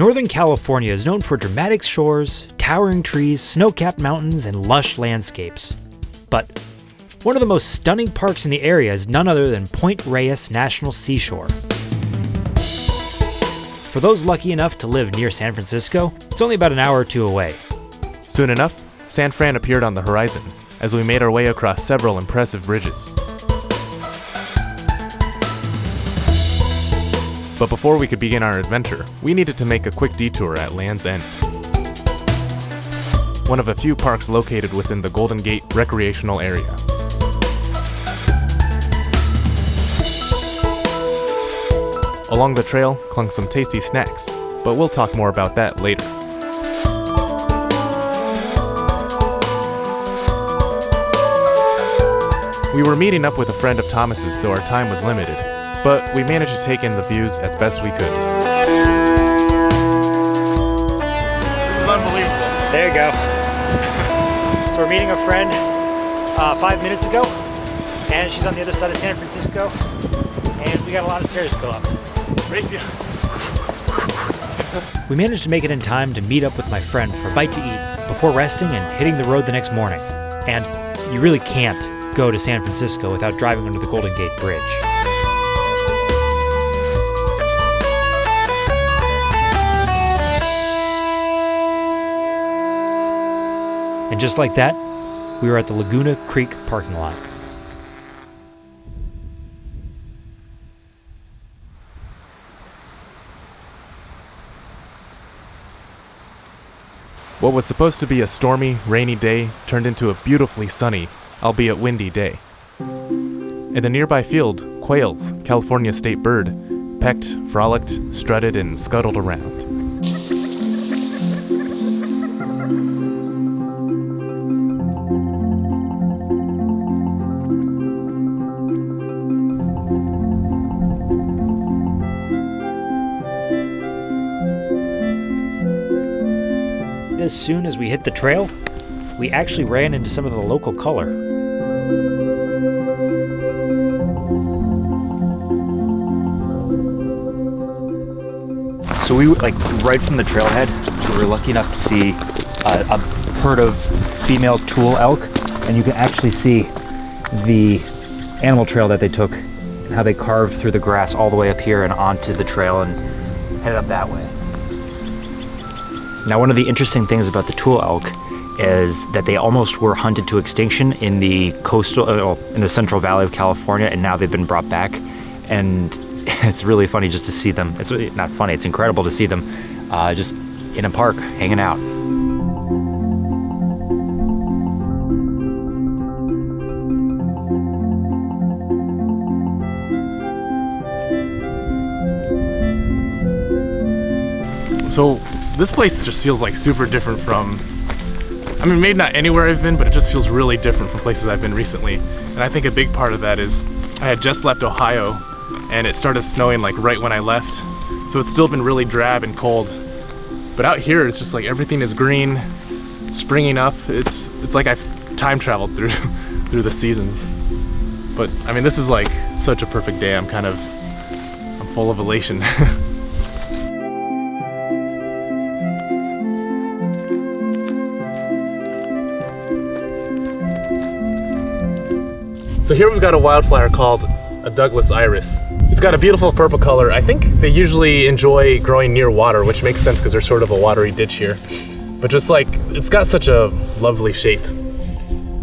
Northern California is known for dramatic shores, towering trees, snow-capped mountains, and lush landscapes. But one of the most stunning parks in the area is none other than Point Reyes National Seashore. For those lucky enough to live near San Francisco, it's only about an hour or two away. Soon enough, San Fran appeared on the horizon as we made our way across several impressive bridges. But before we could begin our adventure, we needed to make a quick detour at Land's End, one of a few parks located within the Golden Gate recreational area. Along the trail clung some tasty snacks, but we'll talk more about that later. We were meeting up with a friend of Thomas's, so our time was limited, but we managed to take in the views as best we could. This is unbelievable. There you go. So we're meeting a friend 5 minutes ago, and she's on the other side of San Francisco, and we got a lot of stairs to go up. Race you. We managed to make it in time to meet up with my friend for a bite to eat before resting and hitting the road the next morning. And you really can't go to San Francisco without driving under the Golden Gate Bridge. And just like that, we were at the Laguna Creek parking lot. What was supposed to be a stormy, rainy day turned into a beautifully sunny, albeit windy day. In the nearby field, quails, California's state bird, pecked, frolicked, strutted, and scuttled around. As soon as we hit the trail, we actually ran into some of the local color. So we right from the trailhead, we were lucky enough to see a herd of female Tule elk, and you can actually see the animal trail that they took and how they carved through the grass all the way up here and onto the trail and headed up that way. Now, one of the interesting things about the Tule elk is that they almost were hunted to extinction in the in the Central Valley of California, and now they've been brought back. And it's really funny just to see them. It's really not funny, it's incredible to see them just in a park hanging out. So this place just feels like super different from, I mean, maybe not anywhere I've been, but it just feels really different from places I've been recently. And I think a big part of that is I had just left Ohio and it started snowing like right when I left. So it's still been really drab and cold. But out here, it's just like everything is green, springing up. It's like I've time traveled through the seasons. But I mean, this is like such a perfect day. I'm full of elation. So here we've got a wildflower called a Douglas iris. It's got a beautiful purple color. I think they usually enjoy growing near water, which makes sense because there's sort of a watery ditch here. But just like, it's got such a lovely shape.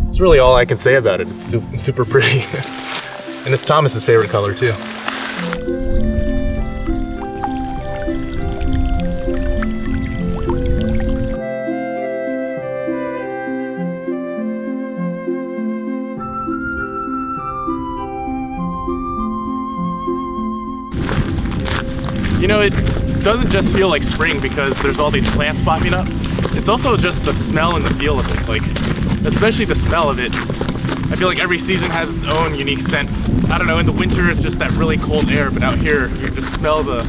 It's really all I can say about it. It's super pretty. And it's Thomas's favorite color too. You know, it doesn't just feel like spring because there's all these plants popping up. It's also just the smell and the feel of it, like, especially the smell of it. I feel like every season has its own unique scent. I don't know, in the winter it's just that really cold air, but out here you just smell the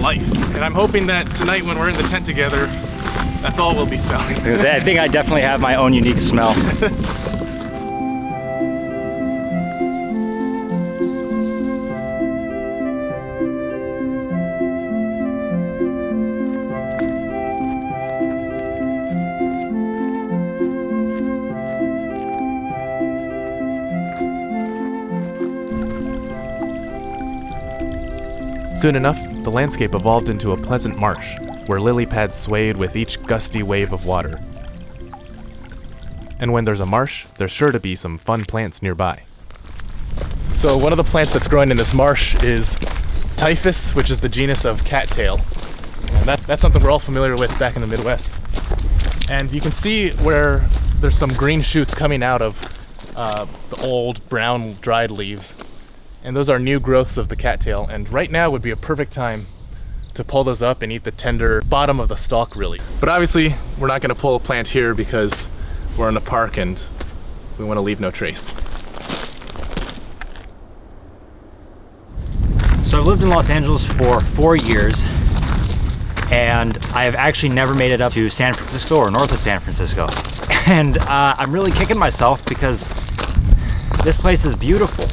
life. And I'm hoping that tonight when we're in the tent together, that's all we'll be smelling. I think I definitely have my own unique smell. Soon enough, the landscape evolved into a pleasant marsh, where lily pads swayed with each gusty wave of water. And when there's a marsh, there's sure to be some fun plants nearby. So one of the plants that's growing in this marsh is typhus, which is the genus of cattail. And that's something we're all familiar with back in the Midwest. And you can see where there's some green shoots coming out of the old brown dried leaves. And those are new growths of the cattail. And right now would be a perfect time to pull those up and eat the tender bottom of the stalk, really. But obviously, we're not gonna pull a plant here because we're in a park and we wanna leave no trace. So I've lived in Los Angeles for 4 years, and I have actually never made it up to San Francisco or north of San Francisco. And I'm really kicking myself because this place is beautiful.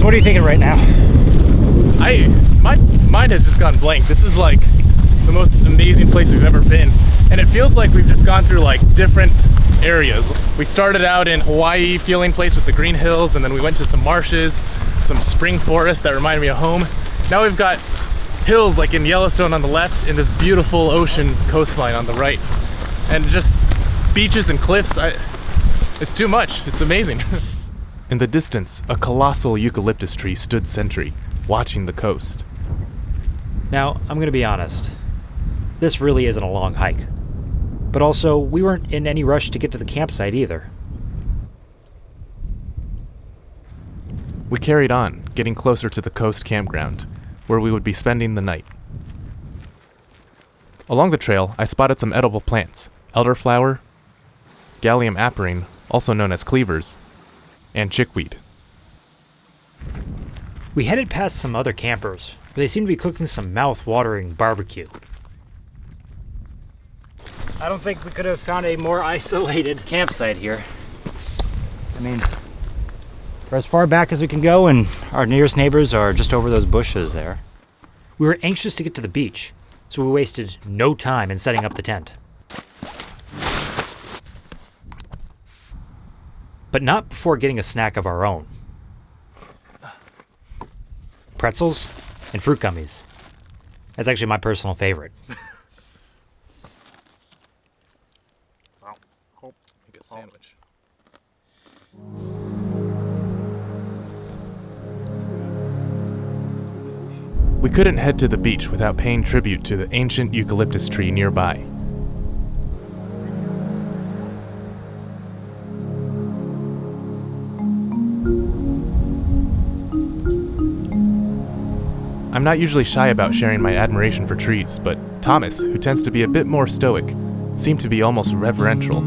What are you thinking right now? My mind has just gone blank. This is like the most amazing place we've ever been. And it feels like we've just gone through like different areas. We started out in Hawaii feeling place with the green hills, and then we went to some marshes, some spring forests that reminded me of home. Now we've got hills like in Yellowstone on the left and this beautiful ocean coastline on the right. And just beaches and cliffs. It's too much. It's amazing. In the distance, a colossal eucalyptus tree stood sentry, watching the coast. Now, I'm gonna be honest. This really isn't a long hike. But also, we weren't in any rush to get to the campsite either. We carried on, getting closer to the coast campground, where we would be spending the night. Along the trail, I spotted some edible plants: elderflower, Gallium aperine, also known as cleavers, and chickweed. We headed past some other campers, where they seemed to be cooking some mouth-watering barbecue. I don't think we could have found a more isolated campsite here. I mean, we're as far back as we can go, and our nearest neighbors are just over those bushes there. We were anxious to get to the beach, so we wasted no time in setting up the tent. But not before getting a snack of our own. Pretzels and fruit gummies. That's actually my personal favorite. Well, hope we get a sandwich. We couldn't head to the beach without paying tribute to the ancient eucalyptus tree nearby. I'm not usually shy about sharing my admiration for trees, but Thomas, who tends to be a bit more stoic, seemed to be almost reverential.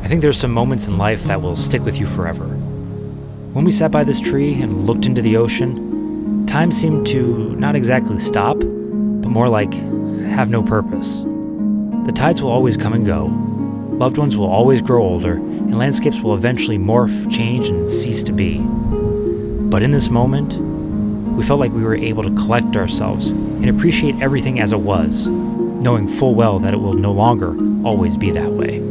I think there's some moments in life that will stick with you forever. When we sat by this tree and looked into the ocean, time seemed to not exactly stop, but more like have no purpose. The tides will always come and go. Loved ones will always grow older, and landscapes will eventually morph, change, and cease to be. But in this moment, we felt like we were able to collect ourselves and appreciate everything as it was, knowing full well that it will no longer always be that way.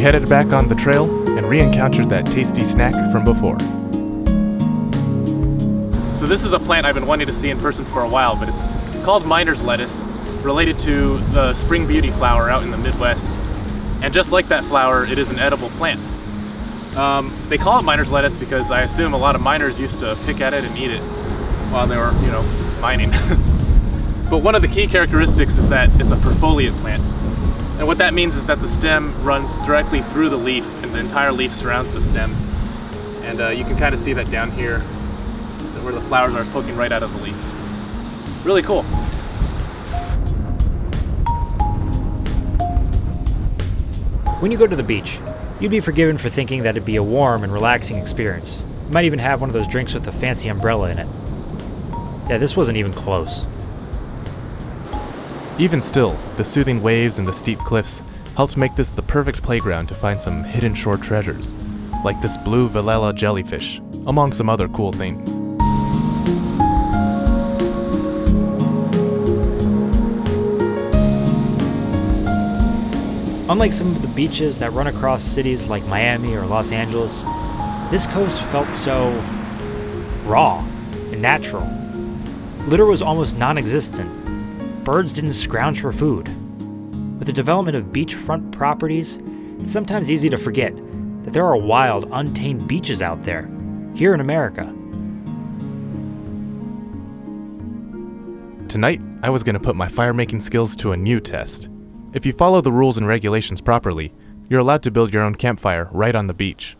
headed back on the trail and re-encountered that tasty snack from before. So this is a plant I've been wanting to see in person for a while, but it's called miner's lettuce, related to the spring beauty flower out in the Midwest. And just like that flower, it is an edible plant. They call it miner's lettuce because I assume a lot of miners used to pick at it and eat it while they were, mining. But one of the key characteristics is that it's a perfoliate plant. And what that means is that the stem runs directly through the leaf and the entire leaf surrounds the stem. And you can kind of see that down here where the flowers are poking right out of the leaf. Really cool. When you go to the beach, you'd be forgiven for thinking that it'd be a warm and relaxing experience. You might even have one of those drinks with a fancy umbrella in it. Yeah, this wasn't even close. Even still, the soothing waves and the steep cliffs helped make this the perfect playground to find some hidden shore treasures, like this blue Velella jellyfish, among some other cool things. Unlike some of the beaches that run across cities like Miami or Los Angeles, this coast felt so raw and natural. Litter was almost non-existent. Birds didn't scrounge for food. With the development of beachfront properties, it's sometimes easy to forget that there are wild, untamed beaches out there, here in America. Tonight, I was going to put my fire-making skills to a new test. If you follow the rules and regulations properly, you're allowed to build your own campfire right on the beach.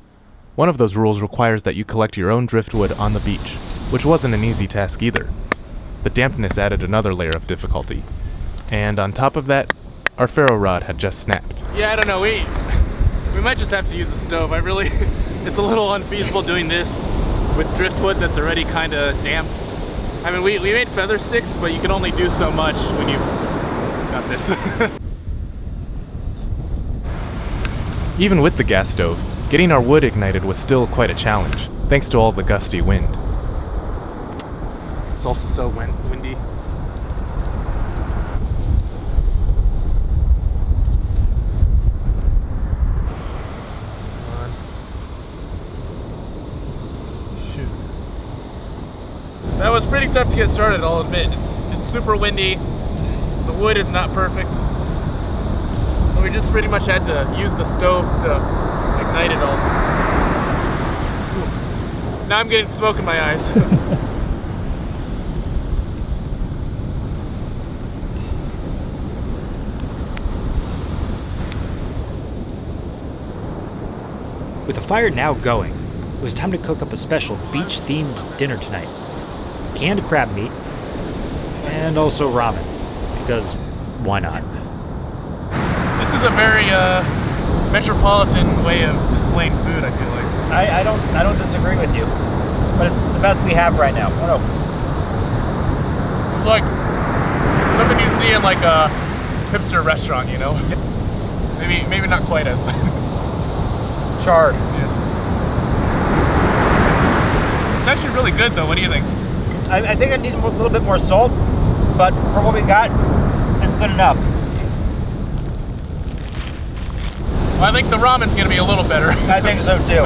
One of those rules requires that you collect your own driftwood on the beach, which wasn't an easy task either. The dampness added another layer of difficulty. And on top of that, our ferro rod had just snapped. Yeah, I don't know, we might just have to use the stove. It's a little unfeasible doing this with driftwood that's already kind of damp. I mean, we made feather sticks, but you can only do so much when you've got this. Even with the gas stove, getting our wood ignited was still quite a challenge, thanks to all the gusty wind. It's also so windy. Shoot. That was pretty tough to get started, I'll admit. It's super windy. The wood is not perfect. We just pretty much had to use the stove to ignite it all. Ooh. Now I'm getting smoke in my eyes. With the fire now going, it was time to cook up a special beach-themed dinner tonight. Canned crab meat, and also ramen, because why not? This is a very metropolitan way of displaying food, I feel like. I don't disagree with you, but it's the best we have right now. Oh, no. It's like something you'd see in like a hipster restaurant, you know? Maybe not quite as Charred. Yeah. It's actually really good though. What do you think? I think I need a little bit more salt, but for what we got, it's good enough. Well, I think the ramen's gonna be a little better. I think so too.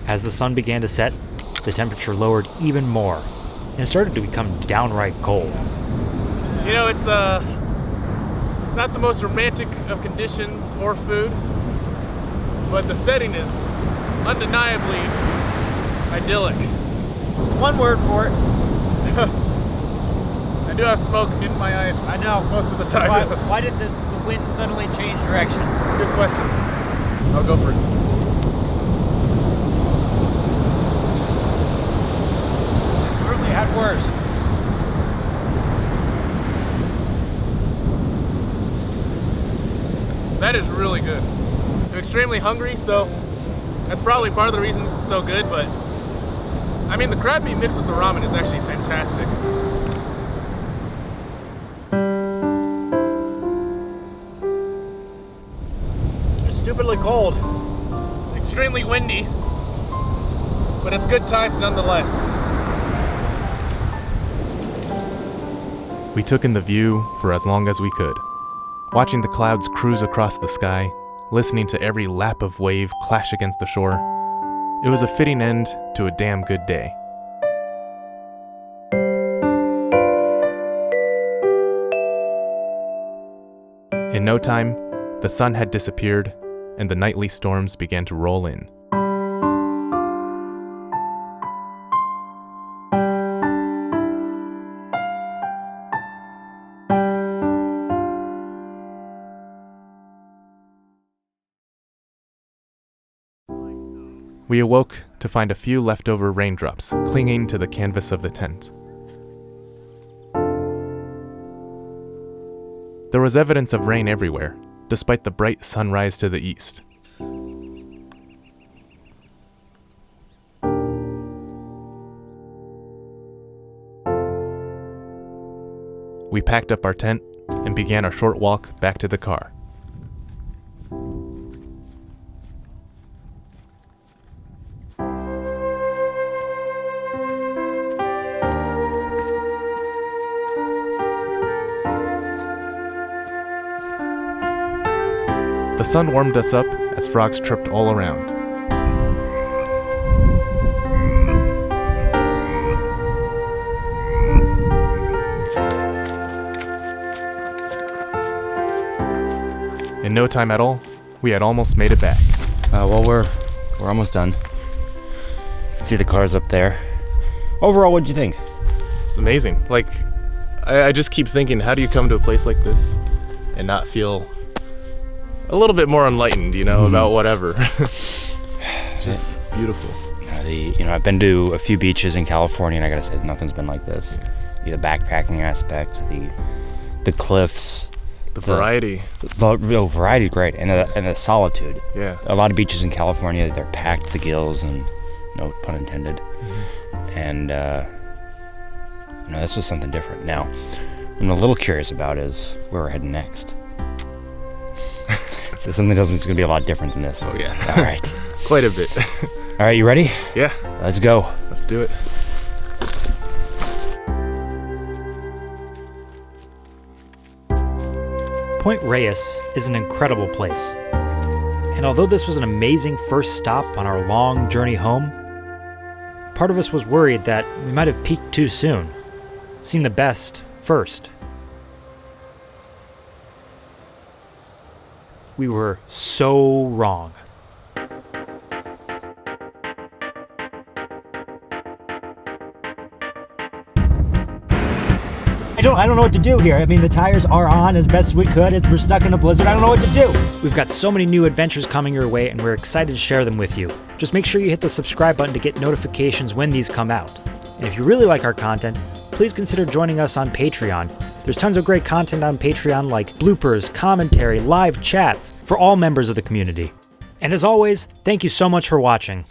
As the sun began to set, the temperature lowered even more, and it started to become downright cold. You know, it's not the most romantic of conditions or food, but the setting is undeniably idyllic. There's one word for it. I do have smoke in my eyes. I know. Most of the time. Why did the wind suddenly change direction? That's a good question. I'll go for it. Certainly had worse. That is really good. I'm extremely hungry, so that's probably part of the reason this is so good, but I mean, the crab meat mixed with the ramen is actually fantastic. cold, extremely windy, but it's good times nonetheless. We took in the view for as long as we could, watching the clouds cruise across the sky, listening to every lap of wave clash against the shore. It was a fitting end to a damn good day. In no time, the sun had disappeared, and the nightly storms began to roll in. We awoke to find a few leftover raindrops clinging to the canvas of the tent. There was evidence of rain everywhere, despite the bright sunrise to the east. We packed up our tent and began our short walk back to the car. The sun warmed us up as frogs chirped all around. In no time at all, we had almost made it back. Well, we're almost done. See the cars up there. Overall, what'd you think? It's amazing. Like, I just keep thinking, how do you come to a place like this and not feel a little bit more enlightened, about whatever? It's just beautiful. I've been to a few beaches in California, and I gotta say, nothing's been like this. The backpacking aspect, the cliffs, the variety. The variety, great, and the solitude. Yeah. A lot of beaches in California, they're packed to the gills, and no pun intended. Mm-hmm. And this was something different. Now, what I'm a little curious about is where we're heading next. So something tells me it's gonna be a lot different than this. Oh yeah. All right. Quite a bit. All right, you ready? Yeah. Let's go. Let's do it. Point Reyes is an incredible place. And although this was an amazing first stop on our long journey home, part of us was worried that we might have peaked too soon, seen the best first. We were so wrong. I don't know what to do here. I mean, the tires are on as best we could. We're stuck in a blizzard. I don't know what to do. We've got so many new adventures coming your way, and we're excited to share them with you. Just make sure you hit the subscribe button to get notifications when these come out. And if you really like our content, please consider joining us on Patreon. There's tons of great content on Patreon like bloopers, commentary, live chats for all members of the community. And as always, thank you so much for watching.